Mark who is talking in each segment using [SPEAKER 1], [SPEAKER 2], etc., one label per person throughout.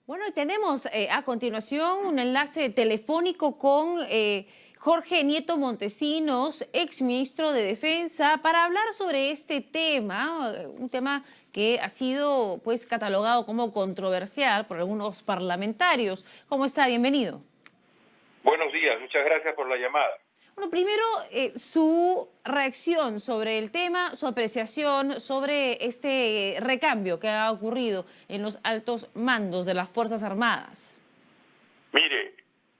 [SPEAKER 1] Bueno, y tenemos a continuación un enlace telefónico con Jorge Nieto Montesinos, exministro de Defensa, para hablar sobre este tema, un tema que ha sido pues catalogado como controversial por algunos parlamentarios. ¿Cómo está? Bienvenido.
[SPEAKER 2] Buenos días, muchas gracias por la llamada.
[SPEAKER 1] Bueno, primero, su reacción sobre el tema, su apreciación sobre este recambio que ha ocurrido en los altos mandos de las Fuerzas Armadas.
[SPEAKER 2] Mire,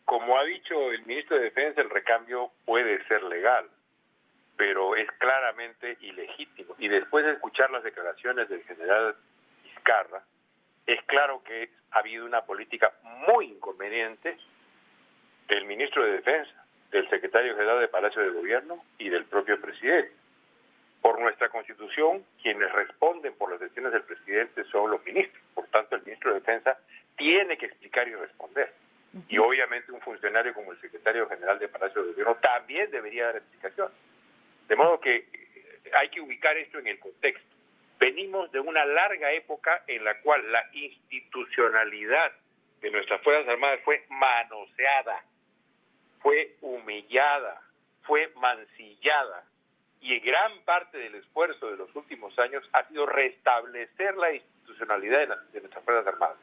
[SPEAKER 2] como ha dicho el ministro de Defensa, el recambio puede ser legal, pero es claramente ilegítimo. Y después de escuchar las declaraciones del general Vizcarra, es claro que ha habido una política muy inconveniente del ministro de Defensa, del secretario general de Palacio de Gobierno y del propio presidente. Por nuestra Constitución, quienes responden por las decisiones del presidente son los ministros. Por tanto, el ministro de Defensa tiene que explicar y responder. Y obviamente un funcionario como el secretario general de Palacio de Gobierno también debería dar explicación. De modo que hay que ubicar esto en el contexto. Venimos de una larga época en la cual la institucionalidad de nuestras Fuerzas Armadas fue manoseada, fue humillada, fue mancillada, y gran parte del esfuerzo de los últimos años ha sido restablecer la institucionalidad de nuestras Fuerzas Armadas.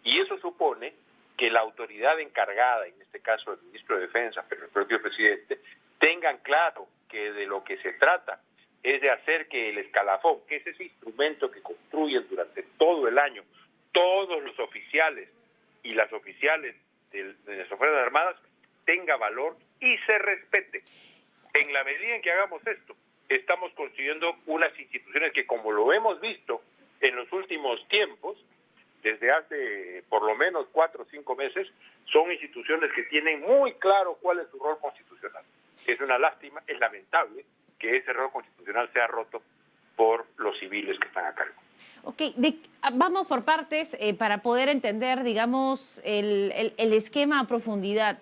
[SPEAKER 2] Y eso supone que la autoridad encargada, en este caso el ministro de Defensa, pero el propio presidente, tengan claro que de lo que se trata es de hacer que el escalafón, que es ese instrumento que construyen durante todo el año todos los oficiales y las oficiales de nuestras Fuerzas Armadas, tenga valor y se respete. En la medida en que hagamos esto, estamos construyendo unas instituciones que, como lo hemos visto en los últimos tiempos, desde hace por lo menos 4 o 5 meses, son instituciones que tienen muy claro cuál es su rol constitucional. Es una lástima, es lamentable que ese rol constitucional sea roto por los civiles que están a cargo.
[SPEAKER 1] Ok, vamos por partes para poder entender, digamos, el esquema a profundidad.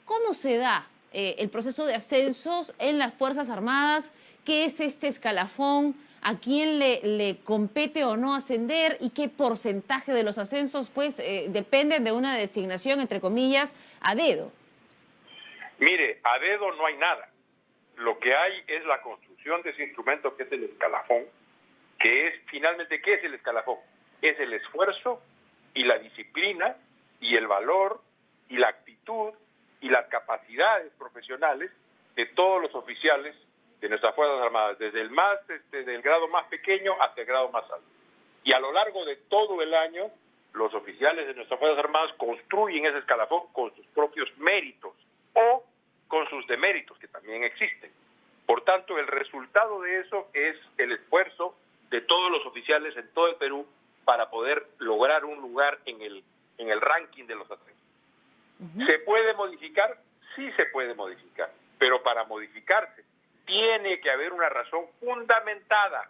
[SPEAKER 1] ¿Cómo se da el proceso de ascensos en las Fuerzas Armadas? ¿Qué es este escalafón? ¿A quién le compete o no ascender? ¿Y qué porcentaje de los ascensos pues dependen de una designación, entre comillas, a dedo?
[SPEAKER 2] Mire, a dedo no hay nada. Lo que hay es la construcción de ese instrumento que es el escalafón, que es finalmente, ¿qué es el escalafón? Es el esfuerzo y la disciplina y el valor y la actitud y las capacidades profesionales de todos los oficiales de nuestras Fuerzas Armadas, desde el del grado más pequeño hasta el grado más alto. Y a lo largo de todo el año, los oficiales de nuestras Fuerzas Armadas construyen ese escalafón con sus propios méritos o con sus deméritos, que también existen. Por tanto, el resultado de eso es el esfuerzo de todos los oficiales en todo el Perú para poder lograr un lugar en el ranking de los ascensos. ¿Se puede modificar? Sí se puede modificar, pero para modificarse tiene que haber una razón fundamentada.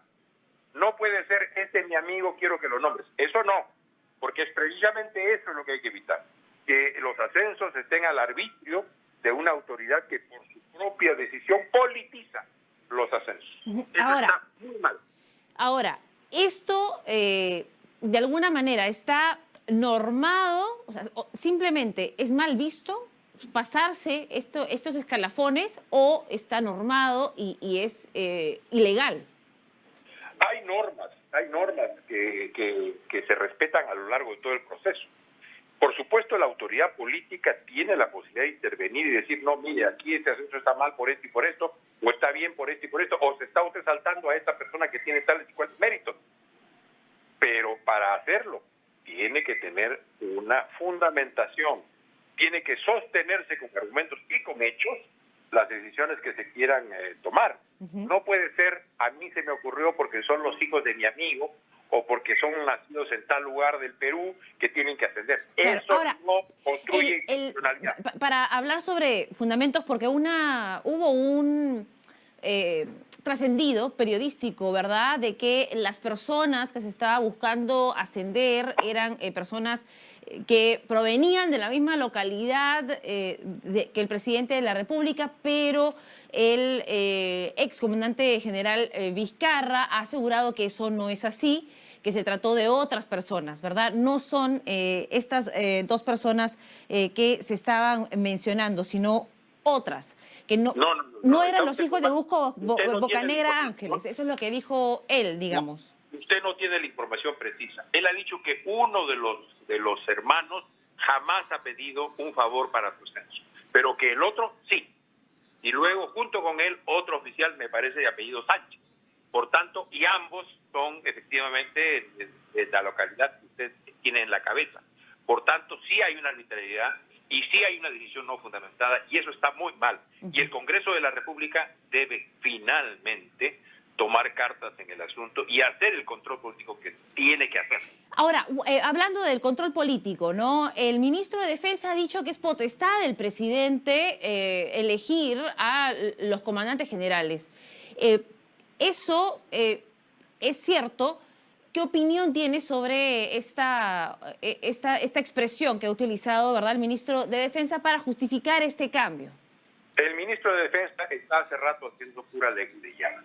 [SPEAKER 2] No puede ser, este es mi amigo, quiero que lo nombres. Eso no, porque es precisamente eso lo que hay que evitar, que los ascensos estén al arbitrio de una autoridad que por su propia decisión politiza los ascensos. Eso está muy mal.
[SPEAKER 1] Ahora, esto de alguna manera está normado, o sea, simplemente es mal visto pasarse estos escalafones, o está normado y es ilegal.
[SPEAKER 2] Hay normas que se respetan a lo largo de todo el proceso. Por supuesto, la autoridad política tiene la posibilidad de intervenir y decir, no, mire, aquí este ascenso está mal por esto y por esto, o está bien por esto y por esto, o se está usted saltando a esta persona que tiene tales y cuales méritos. Pero para hacerlo, tiene que tener una fundamentación, tiene que sostenerse con argumentos y con hechos las decisiones que se quieran tomar. No puede ser, a mí se me ocurrió porque son los hijos de mi amigo, o porque son nacidos en tal lugar del Perú que tienen que ascender.
[SPEAKER 1] Claro,
[SPEAKER 2] Eso
[SPEAKER 1] ahora,
[SPEAKER 2] no construye institucionalidad.
[SPEAKER 1] Para hablar sobre fundamentos, porque hubo un trascendido periodístico, ¿verdad?, de que las personas que se estaba buscando ascender eran personas que provenían de la misma localidad que el presidente de la República, pero el excomandante general Vizcarra ha asegurado que eso no es así, que se trató de otras personas, ¿verdad? No son estas dos personas que se estaban mencionando, sino otras, que no eran los hijos de Bocanegra Ángeles. Eso es lo que dijo él, digamos.
[SPEAKER 2] No, usted no tiene la información precisa. Él ha dicho que uno de los hermanos jamás ha pedido un favor para su ascenso, pero que el otro sí. Y luego, junto con él, otro oficial, me parece de apellido Sánchez. Por tanto, y ambos son efectivamente de la localidad que usted tiene en la cabeza. Por tanto, sí hay una arbitrariedad y sí hay una decisión no fundamentada, y eso está muy mal. Y el Congreso de la República debe finalmente tomar cartas en el asunto y hacer el control político que tiene que hacer.
[SPEAKER 1] Ahora, hablando del control político, ¿no? El ministro de Defensa ha dicho que es potestad del presidente elegir a los comandantes generales. Eso es cierto. ¿Qué opinión tiene sobre esta expresión que ha utilizado, ¿verdad, el ministro de Defensa para justificar este cambio?
[SPEAKER 2] El ministro de Defensa está hace rato haciendo pura leguleya.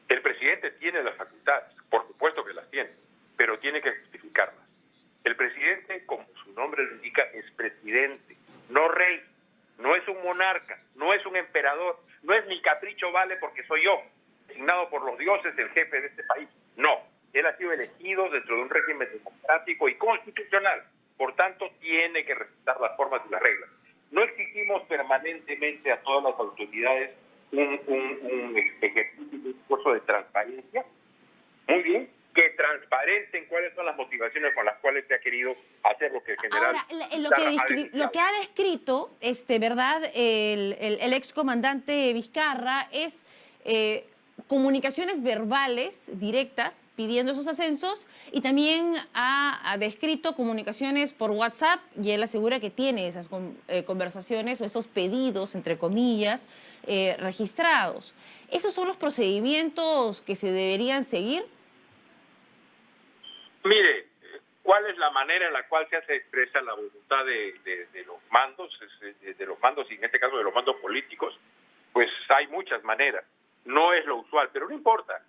[SPEAKER 2] El presidente tiene las facultades, por supuesto que las tiene, pero tiene que justificarlas. El presidente, como su nombre lo indica, es presidente, no rey, no es un monarca, no es un emperador, no es mi capricho vale porque soy yo, designado por los dioses, el jefe de este país. No, él ha sido elegido dentro de un régimen democrático y constitucional, por tanto tiene que respetar las formas y las reglas. No exigimos permanentemente a todas las autoridades un ejercicio, un esfuerzo de transparencia. Muy bien, que transparenten cuáles son las motivaciones con las cuales se ha querido hacer lo que el general...
[SPEAKER 1] Ahora, lo que ha descrito, ¿verdad?, el excomandante Vizcarra es comunicaciones verbales directas pidiendo esos ascensos, y también ha descrito comunicaciones por WhatsApp, y él asegura que tiene esas conversaciones o esos pedidos, entre comillas, registrados. ¿Esos son los procedimientos que se deberían seguir?
[SPEAKER 2] Mire, ¿cuál es la manera en la cual se hace expresa la voluntad de los mandos, y en este caso de los mandos políticos? Pues hay muchas maneras. No es lo usual, pero no importa.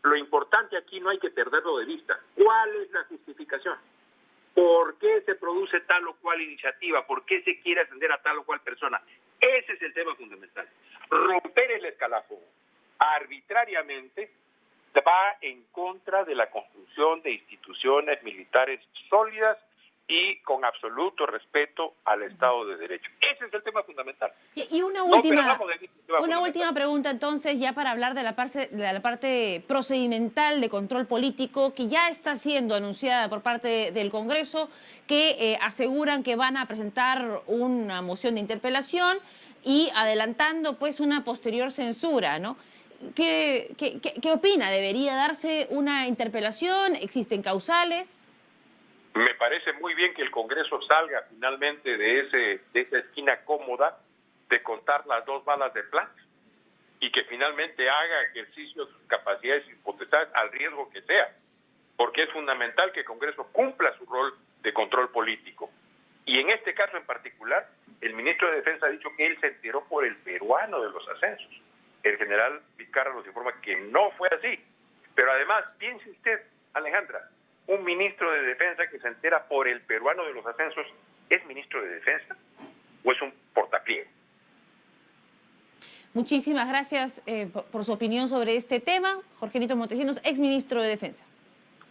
[SPEAKER 2] Lo importante aquí no hay que perderlo de vista. ¿Cuál es la justificación? ¿Por qué se produce tal o cual iniciativa? ¿Por qué se quiere ascender a tal o cual persona? Ese es el tema fundamental. Romper el escalafón arbitrariamente va en contra de la construcción de instituciones militares sólidas y con absoluto respeto al Estado de Derecho. Ese es el tema fundamental.
[SPEAKER 1] Y una última pregunta, entonces, ya para hablar de la parte procedimental de control político que ya está siendo anunciada por parte del Congreso, que aseguran que van a presentar una moción de interpelación y adelantando pues una posterior censura, ¿no? ¿Qué opina? ¿Debería darse una interpelación? ¿Existen causales?
[SPEAKER 2] Me parece muy bien que el Congreso salga finalmente de esa esquina cómoda de contar las dos balas de plata y que finalmente haga ejercicio de sus capacidades y potestades al riesgo que sea, porque es fundamental que el Congreso cumpla su rol de control político. Y en este caso en particular, el ministro de Defensa ha dicho que él se enteró por el peruano de los ascensos. El general Vizcarra nos informa que no fue así. Pero además, piense usted, Alejandra, un ministro de Defensa que se entera por el peruano de los ascensos, ¿es ministro de Defensa o es un portapliego?
[SPEAKER 1] Muchísimas gracias por su opinión sobre este tema. Jorge Nito Montesinos, exministro de Defensa.